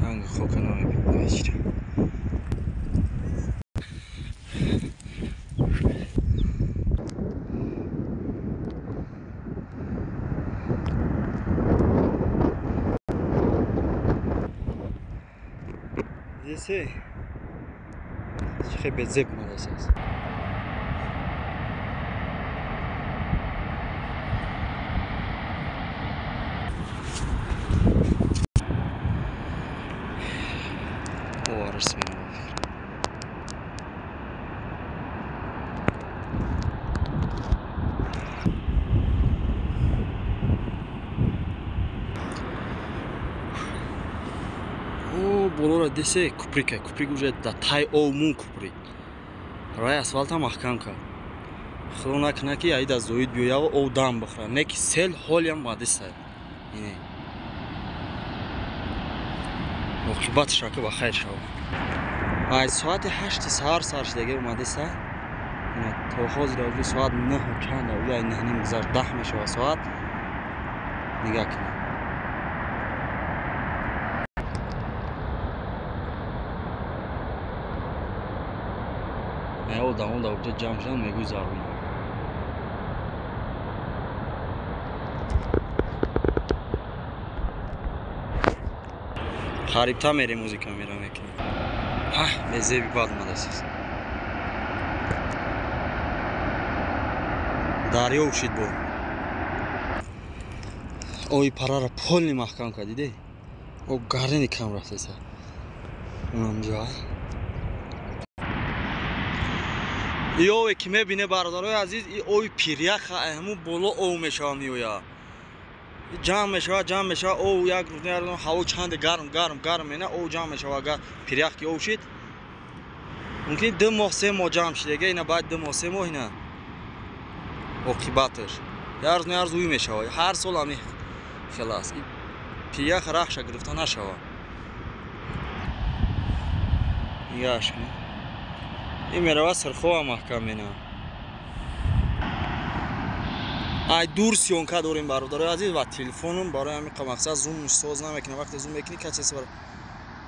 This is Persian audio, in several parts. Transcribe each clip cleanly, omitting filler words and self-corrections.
Hangi kokunu bir işte. Здесь чехе беззеб мадасаз. Орс меня. Болора десе куприк уже да тай олмун куприк. Рай асфальта махкам ка. Хрона кнаки айда зоид биёява ов дам бахра. Не ки сел ҳолям мадиса. Ине. Оқибат шака ба хайр шава. Ай соати 8 сар шидага мадиса. Ина то ҳозир ҷо соат 9 чанд ва 9 гузар 10 мешава соат. Нигах кунед. Одамон да уҷа ҷамъ шудан мегузаронам. Қарибтар мерем музика мерам мекунем. Безеби бад омадасиз. Дарё ушид бо. Ои парара полни маҳкам кард диде? О гардини кам рафтеса. Онҷа. Иёве ки мебине бародарои азиз, и ои пиряха ҳамун боло ов мешава меоя. Ҷамъ мешава ов як рӯз ҳаво чанде гарм мена ов ҷамъ мешава. Агар пирях ки ов шид мумкин 2 моҳ 3 моҳ ҷамъ шидега ина баъд 2 моҳ 3 моҳ ина оқибаташ ярз уй мешава. Ҳар сол ами хелас пирях рахша гирифта нашава. Яш این میروا سرخواه محکم مینا ای دور سیونکا داریم برادرای عزیز و تلفنم برای همین مقصد زوم ساز نمیکنه. وقتی زوم میکنی کسی برای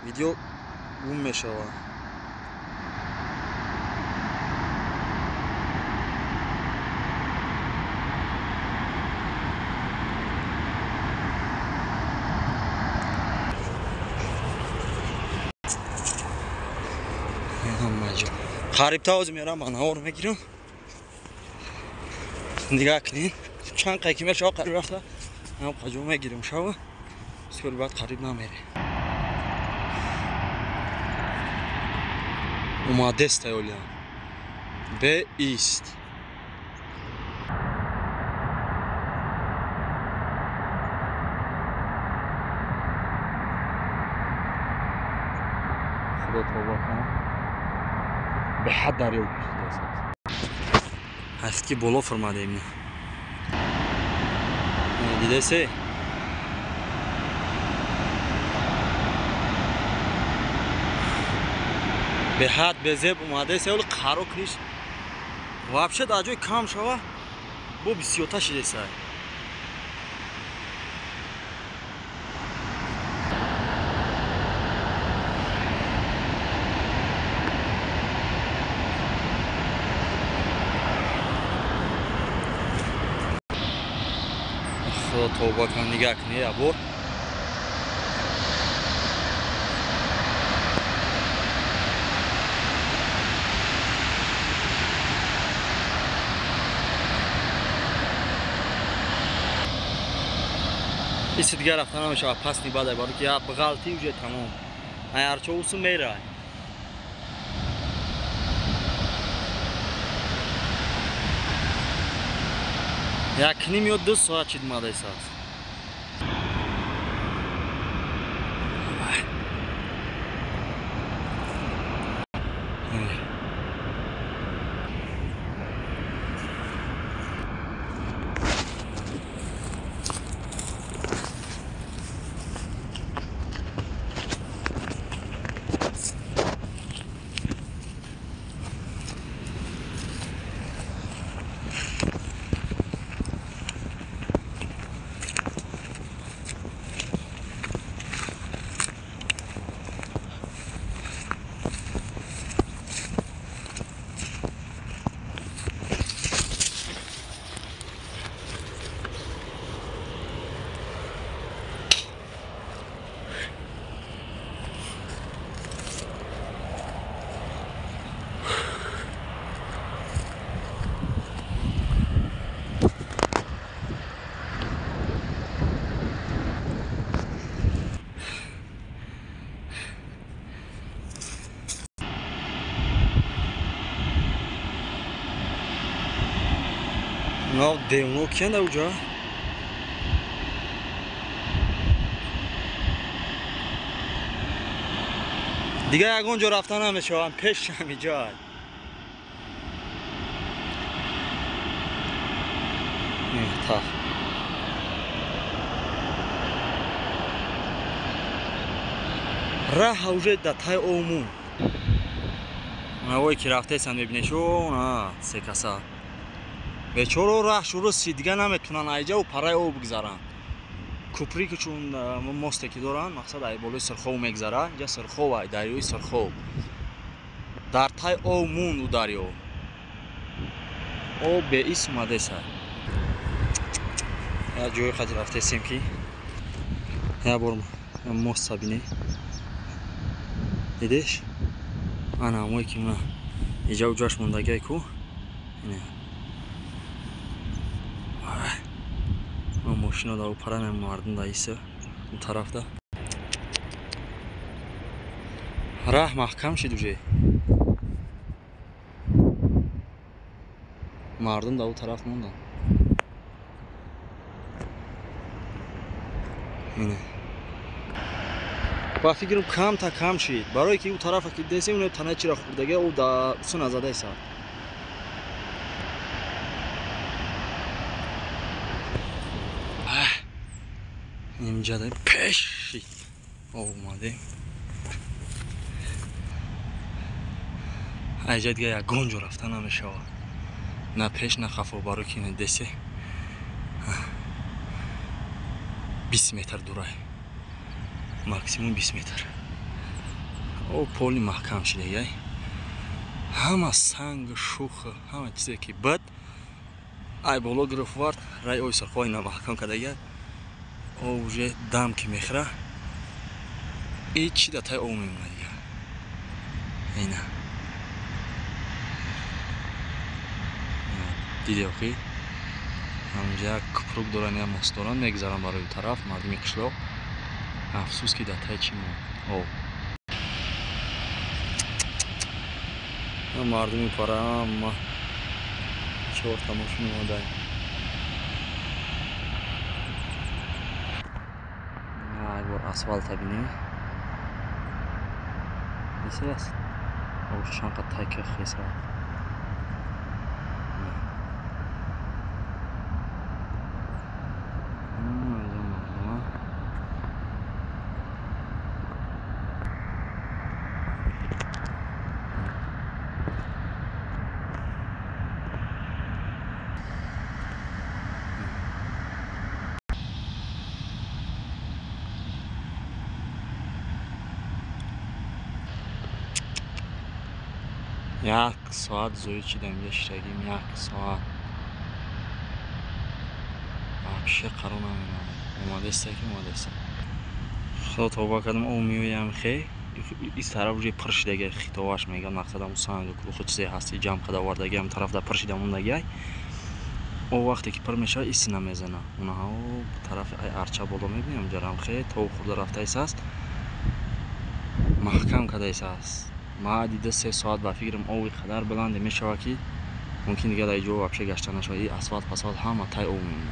ویدیو گم میشه. қарибтар оз мерам ба навор мегирам. Нигоҳ кунед. Чанд қайки мешава қариб рафта. Ҳам қаҷо мегирем шава. Бисёр баъд қариб намере. Омадест аёлиям. Беист. Худо тобо кунад. به حد دریا کشیده است. هست که بالا فرماده ایمونه. دیده سه. به حد به زب اومده سه ولی قرار کنیش. وابشه در جای کم شوه با بسیارتا شده سه. توبه کن نگاه کنی ابر ایست دیگه رفتن نمیشه پس نیباده باری که به غلطی وجه تمام هرچه اوسو میره یک نیم یا 2 ساعت چید ماده ایست No, devno kiyanda uja. دیگه اونجا رفتن نمیشه پیش همی جای تا راه اوجه دتای اومون اوی که رفته سن ببینه شو سه کسا بچورو راه شروع سی دیگه نمیتونن ایجا و پرای او بگذارن کوپری که چون موسته که دارن مقصد ای بالای سرخو میگذاره اینجا سرخو ای دریای سرخو در تای او مون و دریو او به اسم اومده سر یا جوی خاطر رفته سیم کی یا برم موست بینی دیدیش انا موی که اونا اینجا و جاش موندگه کو اینه ماشینا دا و پرن مردم دا ایسه اون طرف دا راه محکم شد اوجه مردم دا او طرف موندن اینه با فکرم کم تا کم شید برای که او طرف که دیسه اونه تنه چی را خوردگه او دا سون ازاده ایسه اینجا ده پیش اومده اینجا دیگه یک گنجو رفتن نمیشه نه پیش نه خفا برو که اینه دسته 20 متر دوره ماکسیموم 20 متر او پولی محکم شده یای همه سنگ شوخ همه چیزی که بد ای بالا گرفت ورد رای اوی سرخواه اینا محکم کده یای او جه دم که میخره ای چی دا تای او میمونه دیگه اینه دیدی اوکی همجا کپروک دارن یا ماست دارن میگذارن برای اون طرف مردمی قشلاق افسوس که دا تای چی مون او مردمی پاره اما چهار تماشون اومده اسفالت بینی ایسی است او شانقه تایکه خیسه یک ساعت زوی چیدم یشتگیم یک ساعت بخشه قرار نمیدونم اومده است که اومده است خدا توبه کردم او میویم خیلی این طرف روی پرش دیگه خیتواش میگن مقصد هم سنگ و کلوخ چیزی هستی جمع کده وردگی هم طرف در پرش دموندگی او وقتی که پر میشه ایسی نمیزنه اونها طرف ای ارچه بالا میبینیم جرم خیلی تو خورده رفته ایست است محکم کده ایست است ما دیده 3 ساعت با فکرم اوی قدر بلند میشه که ممکن دیگه در جو وابشه گشتن نشود این اسفالت پسات همه تای او میمونه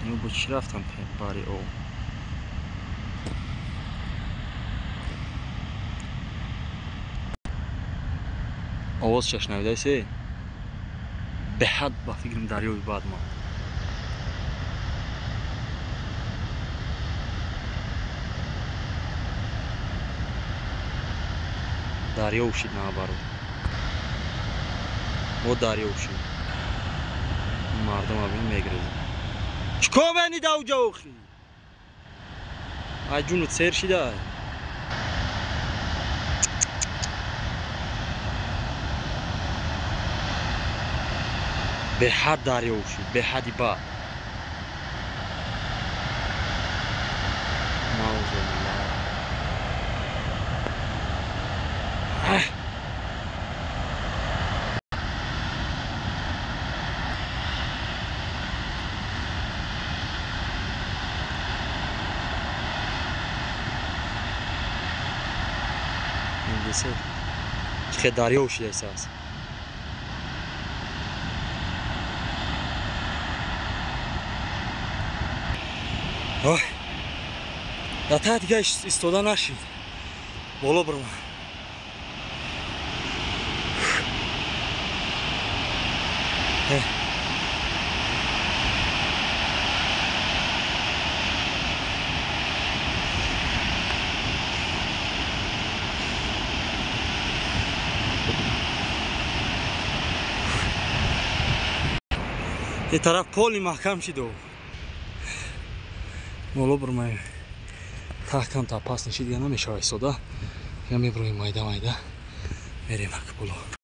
اینو با چی رفتم باری او آواز چش نویده ایسی به حد با فکرم دریوی بعد ما دریا شد نه بارو او دریا شد مردم ابین میگرزه چکو بینی داو جاوخی ای جونت سیر شده به حد دریا شد به حدی بعد نعوذ بالله این دیسه چه دریا شده است ой та دیگه ایستاده نشید بالا برو این طرف پولی محکم شده بالا برماییم تحکم تا پاس نشید یا نمیشه ایستاده یا میبرویم مایده میریم بالا